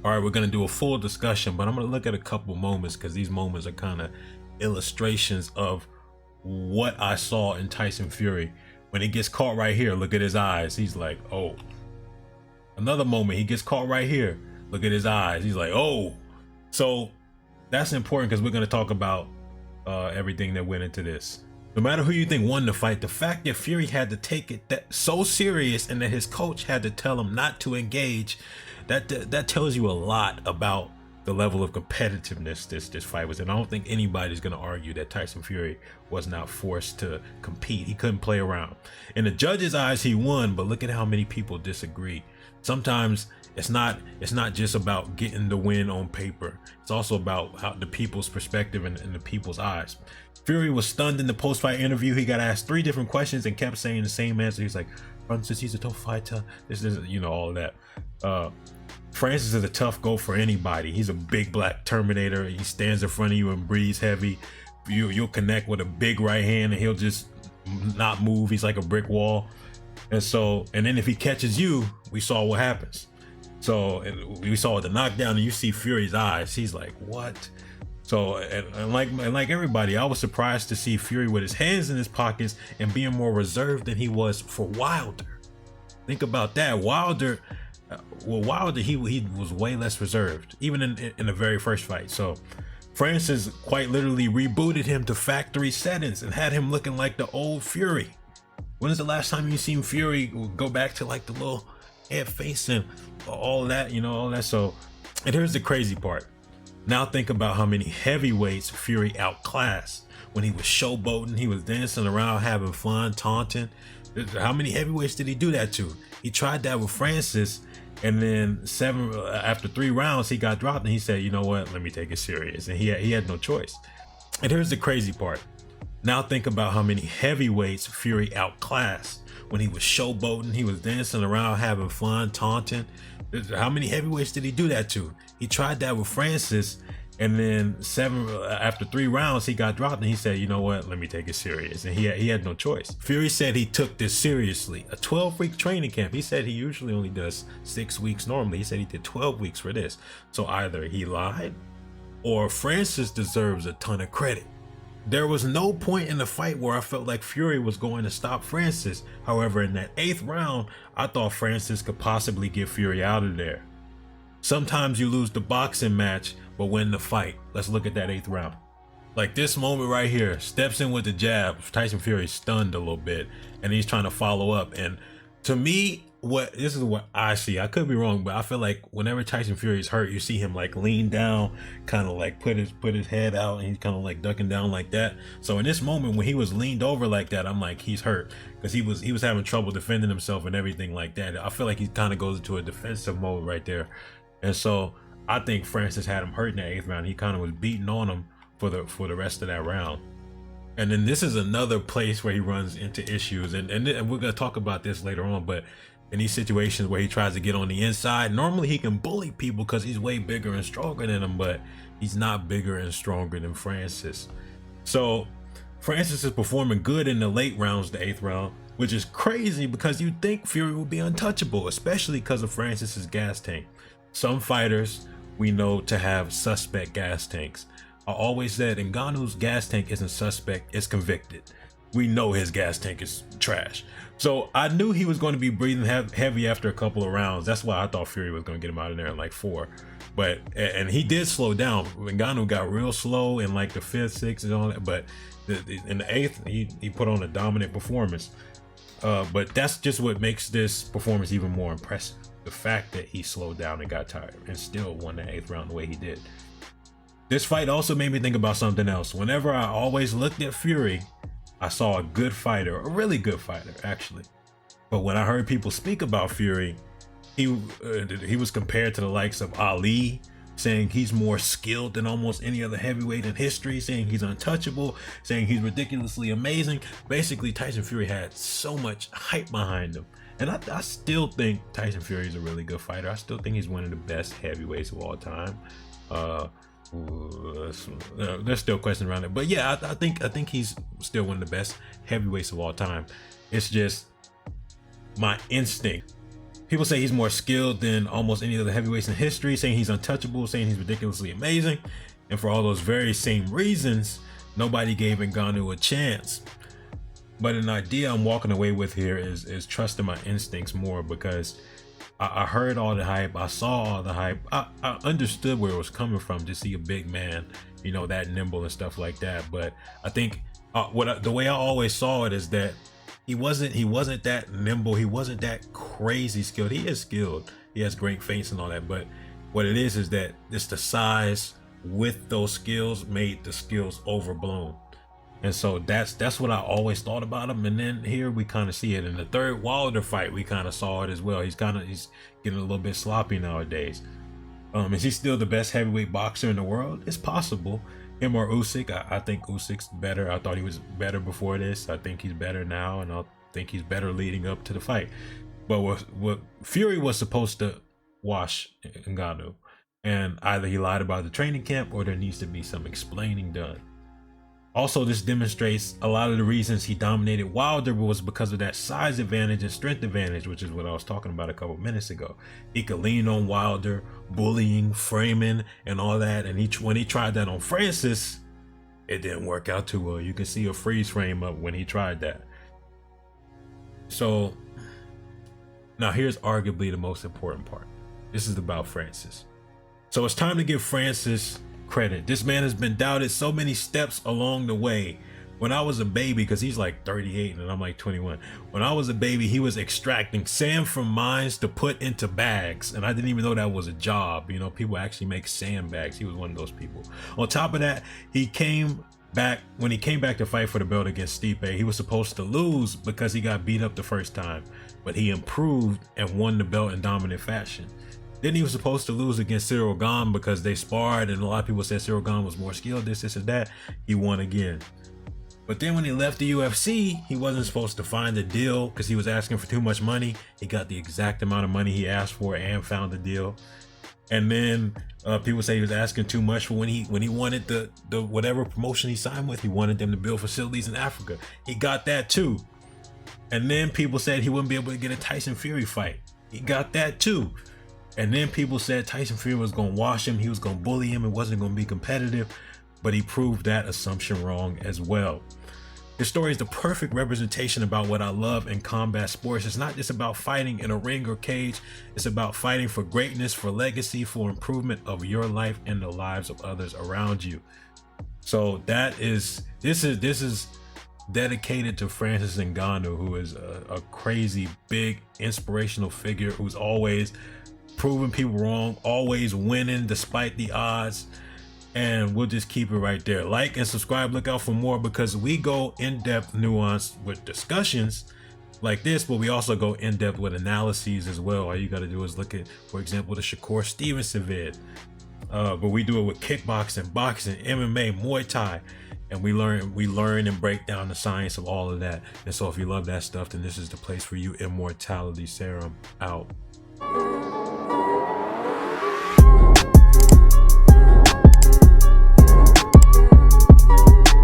All right, we're gonna do a full discussion, but I'm gonna look at a couple moments because these moments are kind of illustrations of what I saw in Tyson Fury. When he gets caught right here, look at his eyes. He's like, oh. Another moment, he gets caught right here. Look at his eyes. He's like, oh. So that's important because we're gonna talk about everything that went into this. No matter who you think won the fight, the fact that Fury had to take it that so serious and that his coach had to tell him not to engage, that tells you a lot about the level of competitiveness this fight was. And I don't think anybody's going to argue that Tyson Fury was not forced to compete. He couldn't play around. In the judges' eyes, he won, but look at how many people disagree. Sometimes it's not just about getting the win on paper. It's also about how the people's perspective and the people's eyes. Fury was stunned in the post-fight interview. He got asked 3 different questions and kept saying the same answer. He's like, Francis, he's a tough fighter. This is, all of that. Francis is a tough go for anybody. He's a big black Terminator. He stands in front of you and breathes heavy. You'll connect with a big right hand and he'll just not move. He's like a brick wall. And then if he catches you, we saw what happens. So we saw the knockdown and you see Fury's eyes. He's like, what? So, and like everybody, I was surprised to see Fury with his hands in his pockets and being more reserved than he was for Wilder. Think about that. Wilder, he was way less reserved, even in the very first fight. So Francis quite literally rebooted him to factory settings and had him looking like the old Fury. When is the last time you seen Fury go back to like the little head face and all that, all that? So, and here's the crazy part. Now think about how many heavyweights Fury outclassed. When he was showboating, he was dancing around, having fun, taunting. How many heavyweights did he do that to? He tried that with Francis, and then after 3 rounds, he got dropped, and he said, you know what, let me take it serious. And he had no choice. And here's the crazy part. Now think about how many heavyweights Fury outclassed. When he was showboating, he was dancing around, having fun, taunting. How many heavyweights did he do that to? He tried that with Francis, and then after 3 rounds, he got dropped, and he said, you know what, let me take it serious. And he had no choice. Fury said he took this seriously. A 12-week training camp. He said he usually only does 6 weeks normally. He said he did 12 weeks for this. So either he lied, or Francis deserves a ton of credit. There was no point in the fight where I felt like Fury was going to stop Francis. However, in that 8th round, I thought Francis could possibly get Fury out of there. Sometimes you lose the boxing match, but win the fight. Let's look at that 8th round. Like this moment right here, steps in with the jab. Tyson Fury stunned a little bit, and he's trying to follow up. And to me, this is what I see. I could be wrong, but I feel like whenever Tyson Fury is hurt, you see him like lean down, kind of like put his head out, and he's kind of like ducking down like that. So in this moment, when he was leaned over like that, I'm like, he's hurt, because he was having trouble defending himself and everything like that. I feel like he kind of goes into a defensive mode right there. And so I think Francis had him hurt in that 8th round. He kind of was beating on him for the rest of that round. And then this is another place where he runs into issues, and we're gonna talk about this later on. But in these situations where he tries to get on the inside, normally he can bully people because he's way bigger and stronger than them, but he's not bigger and stronger than Francis. So Francis is performing good in the late rounds, the 8th round, which is crazy because you'd think Fury would be untouchable, especially because of Francis's gas tank. Some fighters we know to have suspect gas tanks. I always said Ngannou's gas tank isn't suspect, it's convicted. We know his gas tank is trash. So I knew he was going to be breathing heavy after a couple of rounds. That's why I thought Fury was going to get him out of there in like 4. And he did slow down. Ngannou got real slow in like the 5th, 6th and all that. But in the 8th, he put on a dominant performance. But that's just what makes this performance even more impressive. The fact that he slowed down and got tired and still won the 8th round the way he did. This fight also made me think about something else. Whenever I always looked at Fury, I saw a good fighter, a really good fighter actually. But when I heard people speak about Fury, he was compared to the likes of Ali, saying he's more skilled than almost any other heavyweight in history, saying he's untouchable, saying he's ridiculously amazing. Basically, Tyson Fury had so much hype behind him. And I still think Tyson Fury is a really good fighter. I still think he's one of the best heavyweights of all time. There's still questions around it, but yeah, I think he's still one of the best heavyweights of all time. It's just my instinct. People say he's more skilled than almost any other heavyweights in history, saying he's untouchable, saying he's ridiculously amazing. And for all those very same reasons, nobody gave Ngannou a chance. But an idea I'm walking away with here is trusting my instincts more, because I heard all the hype, I saw all the hype, I understood where it was coming from to see a big man, you know, that nimble and stuff like that. But I think the way I always saw it is that he wasn't that nimble, he wasn't that crazy skilled. He is skilled, he has great feints and all that, but what it is that it's the size with those skills made the skills overblown. And so that's what I always thought about him. And then here we kind of see it in the third Wilder fight. We kind of saw it as well. He's getting a little bit sloppy nowadays. Is he still the best heavyweight boxer in the world? It's possible. Him or Usyk? I think Usyk's better. I thought he was better before this. I think he's better now, and I think he's better leading up to the fight. But what Fury was supposed to wash Ngannou, and either he lied about the training camp or there needs to be some explaining done. Also, this demonstrates a lot of the reasons he dominated Wilder was because of that size advantage and strength advantage, which is what I was talking about a couple minutes ago. He could lean on Wilder, bullying, framing, and all that. And when he tried that on Francis, it didn't work out too well. You can see a freeze frame up when he tried that. So now here's arguably the most important part. This is about Francis. So it's time to give Francis credit. This man has been doubted so many steps along the way. When I was a baby, because he's like 38 and I'm like 21. When I was a baby, he was extracting sand from mines to put into bags, and I didn't even know that was a job. You know, people actually make sandbags. He was one of those people. On top of that, when he came back to fight for the belt against Stipe, he was supposed to lose because he got beat up the first time, but he improved and won the belt in dominant fashion. Then he was supposed to lose against Cyril Gane because they sparred, and a lot of people said Cyril Gane was more skilled, this and that. He won again. But then when he left the UFC, he wasn't supposed to find a deal because he was asking for too much money. He got the exact amount of money he asked for and found a deal. And then people say he was asking too much for when he wanted the whatever promotion he signed with. He wanted them to build facilities in Africa. He got that too. And then people said he wouldn't be able to get a Tyson Fury fight. He got that too. And then people said Tyson Fury was going to wash him, he was going to bully him, it wasn't going to be competitive, but he proved that assumption wrong as well. This story is the perfect representation about what I love in combat sports. It's not just about fighting in a ring or cage, it's about fighting for greatness, for legacy, for improvement of your life and the lives of others around you. So this is dedicated to Francis Ngannou, who is a crazy, big, inspirational figure who's always proving people wrong, always winning despite the odds. And we'll just keep it right there. Like and subscribe, look out for more, because we go in-depth, nuance with discussions like this, but we also go in-depth with analyses as well. All you got to do is look at, for example, the Shakur Stevenson vid, but we do it with kickboxing, boxing, MMA, Muay Thai, and we learn and break down the science of all of that. And so if you love that stuff, then this is the place for you. Immortality Serum out.